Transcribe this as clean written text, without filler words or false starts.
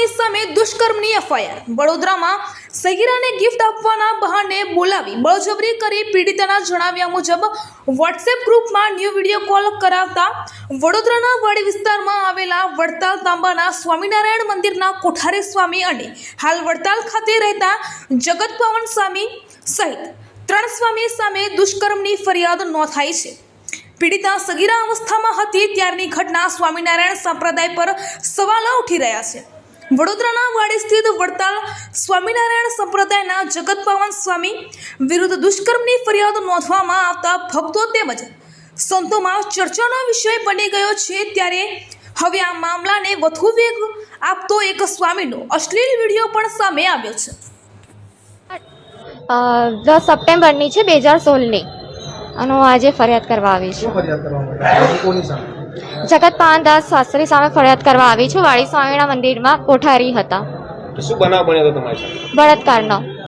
સ્વામી સામે દુષ્કર્મની એફઆઈઆર। વડોદરામાં સગીરાને ગિફ્ટ આપવાના બહાને બોલાવી બળજબરી કરી પીડિતાના જણાવ્યા મુજબ વોટ્સએપ ગ્રુપમાં ન્યૂ વિડીયો કોલ કરાવતા વડોદરાના વાડી વિસ્તારમાં આવેલા વડતાલ તાંબાના સ્વામિનારાયણ મંદિરના કોઠારી સ્વામી અને હાલ વડતાલ ખાતે રહેતા જગતપાવન સ્વામી સહિત 3 સ્વામી સામે દુષ્કર્મની ફરિયાદ નોંધાઈ છે। પીડિતા સગીરા અવસ્થામાં હતી ત્યારની ઘટના સ્વામિનારાયણ સંપ્રદાય પર સવાલો ઉઠી રહ્યા છે। વડોદરાના વાડી સ્થિત વડતાલ સ્વામિનારાયણ સંપ્રદાયના જગતપાવન સ્વામી વિરુદ્ધ દુષ્કર્મની ફરિયાદ નોંધવામાં આવતા ભક્તો તેમજ સંતોમાં ચર્ચાનો વિષય બની ગયો છે। ત્યારે હવે આ મામલાને વધુ વેગ આપતો એક સ્વામીનો અશ્લીલ વિડીયો પણ સામે આવ્યો છે। 10 સપ્ટેમ્બરની છે 2016ની અને હું આજે ફરિયાદ કરવા આવી છું। જગતપાવન દાસ શાસ્ત્રી સામે ફરિયાદ કરવા આવી છું। વાડી સ્વામીના મંદિરમાં કોઠારી હતા। શું બનાવ બન્યો હતો તમારી સાથે? બળાત્કારનો।